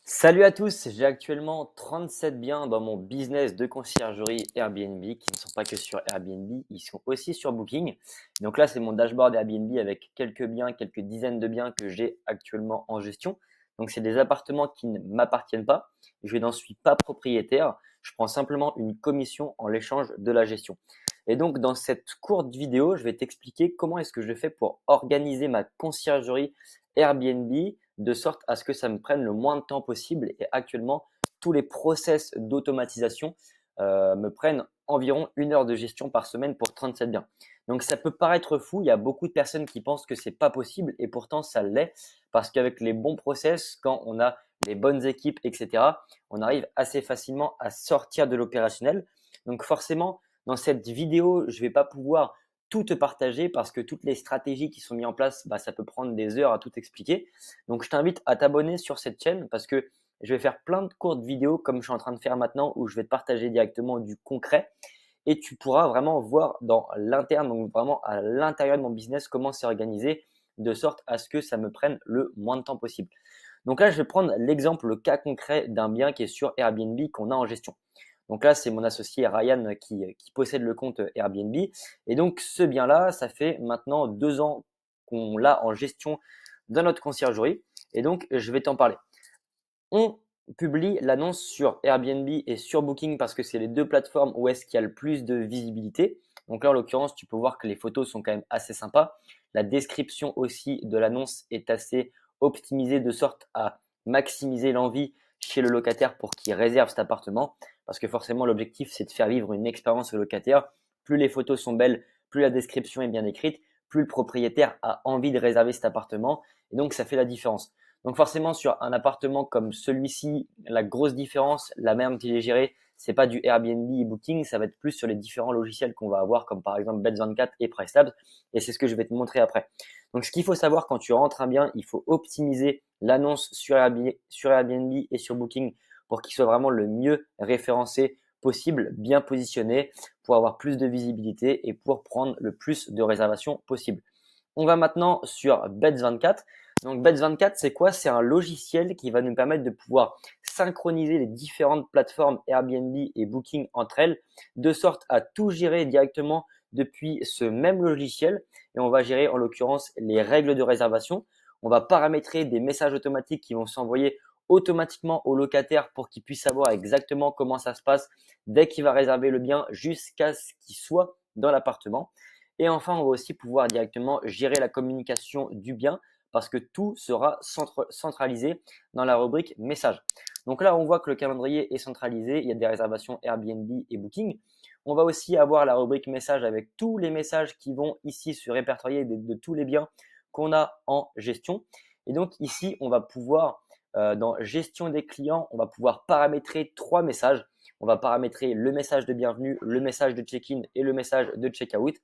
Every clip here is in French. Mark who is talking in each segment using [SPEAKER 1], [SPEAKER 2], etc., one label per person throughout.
[SPEAKER 1] Salut à tous, j'ai actuellement 37 biens dans mon business de conciergerie Airbnb qui ne sont pas que sur Airbnb, ils sont aussi sur Booking. Donc là, c'est mon dashboard Airbnb avec quelques biens, quelques dizaines de biens que j'ai actuellement en gestion. Donc c'est des appartements qui ne m'appartiennent pas, je n'en suis pas propriétaire, je prends simplement une commission en l'échange de la gestion. Et donc dans cette courte vidéo, je vais t'expliquer comment est-ce que je fais pour organiser ma conciergerie Airbnb de sorte à ce que ça me prenne le moins de temps possible. Et actuellement, tous les process d'automatisation me prennent environ 1 heure de gestion par semaine pour 37 biens. Donc ça peut paraître fou, il y a beaucoup de personnes qui pensent que c'est pas possible et pourtant ça l'est parce qu'avec les bons process, quand on a les bonnes équipes, etc., on arrive assez facilement à sortir de l'opérationnel. Donc forcément, dans cette vidéo, je vais pas pouvoir tout te partager parce que toutes les stratégies qui sont mises en place, ça peut prendre des heures à tout expliquer. Donc, je t'invite à t'abonner sur cette chaîne parce que je vais faire plein de courtes vidéos comme je suis en train de faire maintenant où je vais te partager directement du concret et tu pourras vraiment voir dans l'interne, donc vraiment à l'intérieur de mon business, comment c'est organisé de sorte à ce que ça me prenne le moins de temps possible. Donc là, je vais prendre l'exemple, le cas concret d'un bien qui est sur Airbnb qu'on a en gestion. Donc là, c'est mon associé Ryan qui possède le compte Airbnb. Et donc, ce bien-là, ça fait maintenant 2 ans qu'on l'a en gestion dans notre conciergerie. Et donc, je vais t'en parler. On publie l'annonce sur Airbnb et sur Booking parce que c'est les deux plateformes où est-ce qu'il y a le plus de visibilité. Donc là, en l'occurrence, tu peux voir que les photos sont quand même assez sympas. La description aussi de l'annonce est assez optimisée de sorte à maximiser l'envie chez le locataire pour qu'il réserve cet appartement. Parce que forcément, l'objectif, c'est de faire vivre une expérience au locataire. Plus les photos sont belles, plus la description est bien écrite, plus le propriétaire a envie de réserver cet appartement. Et donc, ça fait la différence. Donc forcément, sur un appartement comme celui-ci, la grosse différence, la manière dont il est géré, c'est pas du Airbnb et Booking, ça va être plus sur les différents logiciels qu'on va avoir, comme par exemple Beds24 et PriceLabs. Et c'est ce que je vais te montrer après. Donc ce qu'il faut savoir quand tu rentres un bien, il faut optimiser l'annonce sur Airbnb et sur Booking pour qu'il soit vraiment le mieux référencé possible, bien positionné, pour avoir plus de visibilité et pour prendre le plus de réservations possible. On va maintenant sur Beds24. Donc Beds24, c'est quoi? C'est un logiciel qui va nous permettre de pouvoir synchroniser les différentes plateformes Airbnb et Booking entre elles, de sorte à tout gérer directement depuis ce même logiciel. Et on va gérer en l'occurrence les règles de réservation. On va paramétrer des messages automatiques qui vont s'envoyer automatiquement au locataire pour qu'il puisse savoir exactement comment ça se passe dès qu'il va réserver le bien jusqu'à ce qu'il soit dans l'appartement. Et enfin, on va aussi pouvoir directement gérer la communication du bien parce que tout sera centralisé dans la rubrique message. Donc là, on voit que le calendrier est centralisé. Il y a des réservations Airbnb et Booking. On va aussi avoir la rubrique message avec tous les messages qui vont ici se répertorier de tous les biens qu'on a en gestion. Et donc ici, on va pouvoir, dans gestion des clients, on va pouvoir paramétrer 3 messages. On va paramétrer le message de bienvenue, le message de check-in et le message de check-out.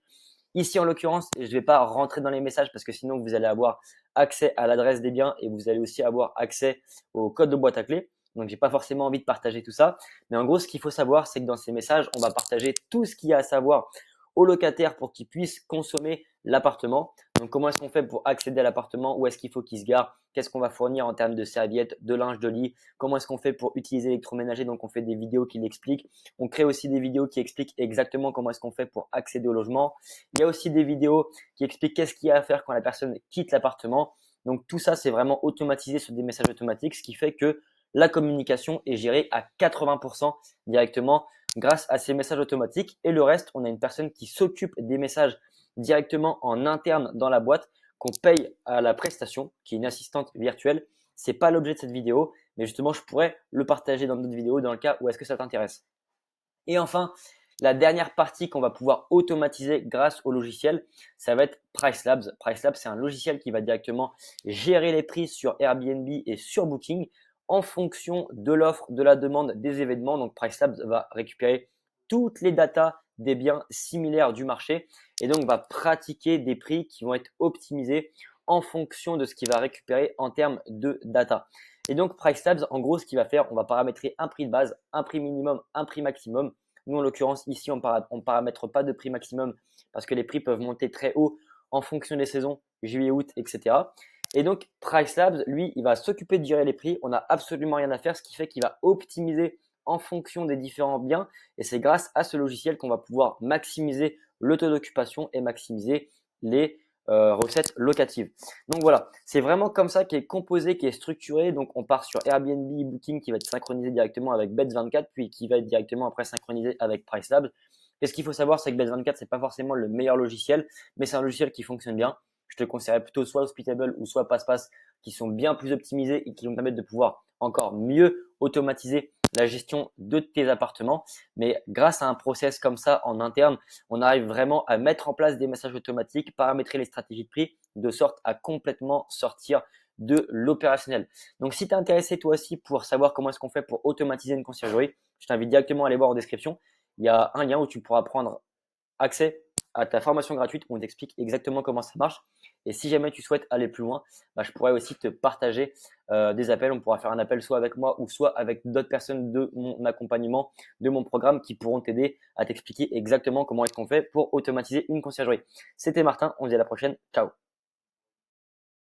[SPEAKER 1] Ici, en l'occurrence, je ne vais pas rentrer dans les messages parce que sinon, vous allez avoir accès à l'adresse des biens et vous allez aussi avoir accès au code de boîte à clés. Donc, j'ai pas forcément envie de partager tout ça. Mais en gros, ce qu'il faut savoir, c'est que dans ces messages, on va partager tout ce qu'il y a à savoir au locataire pour qu'il puisse consommer l'appartement. Donc, comment est-ce qu'on fait pour accéder à l'appartement? Où est-ce qu'il faut qu'il se gare? Qu'est-ce qu'on va fournir en termes de serviettes, de linge de lit? Comment est-ce qu'on fait pour utiliser l'électroménager? Donc, on fait des vidéos qui l'expliquent. On crée aussi des vidéos qui expliquent exactement comment est-ce qu'on fait pour accéder au logement. Il y a aussi des vidéos qui expliquent qu'est-ce qu'il y a à faire quand la personne quitte l'appartement. Donc tout ça, c'est vraiment automatisé sur des messages automatiques, ce qui fait que la communication est gérée à 80% directement grâce à ces messages automatiques. Et le reste, on a une personne qui s'occupe des messages directement en interne dans la boîte qu'on paye à la prestation, qui est une assistante virtuelle. C'est pas l'objet de cette vidéo, mais justement, je pourrais le partager dans d'autres vidéos dans le cas où est-ce que ça t'intéresse. Et enfin, la dernière partie qu'on va pouvoir automatiser grâce au logiciel, ça va être PriceLabs. PriceLabs, c'est un logiciel qui va directement gérer les prix sur Airbnb et sur Booking en fonction de l'offre, de la demande, des événements. Donc, PriceLabs va récupérer toutes les datas des biens similaires du marché et donc va pratiquer des prix qui vont être optimisés en fonction de ce qu'il va récupérer en termes de data. Et donc, PriceLabs, en gros, ce qu'il va faire, on va paramétrer un prix de base, un prix minimum, un prix maximum. Nous, en l'occurrence, ici, on ne paramètre pas de prix maximum parce que les prix peuvent monter très haut en fonction des saisons, juillet, août, etc. Et donc, PriceLabs, lui, il va s'occuper de gérer les prix. On n'a absolument rien à faire, ce qui fait qu'il va optimiser en fonction des différents biens. Et c'est grâce à ce logiciel qu'on va pouvoir maximiser le taux d'occupation et maximiser les recettes locatives. Donc voilà, c'est vraiment comme ça qu'est composé, qui est structuré. Donc on part sur Airbnb Booking qui va être synchronisé directement avec Beds24, puis qui va être directement après synchronisé avec PriceLabs. Et ce qu'il faut savoir, c'est que Beds24, c'est pas forcément le meilleur logiciel, mais c'est un logiciel qui fonctionne bien. Je te conseillerais plutôt soit Hospitable ou soit PassPass, qui sont bien plus optimisés et qui vont permettre de pouvoir encore mieux automatiser la gestion de tes appartements. Mais grâce à un process comme ça en interne, on arrive vraiment à mettre en place des messages automatiques, paramétrer les stratégies de prix de sorte à complètement sortir de l'opérationnel. Donc, si tu es intéressé toi aussi pour savoir comment est-ce qu'on fait pour automatiser une conciergerie, je t'invite directement à aller voir en description. Il y a un lien où tu pourras prendre accès à ta formation gratuite où on t'explique exactement comment ça marche. Et si jamais tu souhaites aller plus loin, je pourrais aussi te partager des appels. On pourra faire un appel soit avec moi ou soit avec d'autres personnes de mon accompagnement, de mon programme qui pourront t'aider à t'expliquer exactement comment est-ce qu'on fait pour automatiser une conciergerie. C'était Martin, on se dit à la prochaine. Ciao.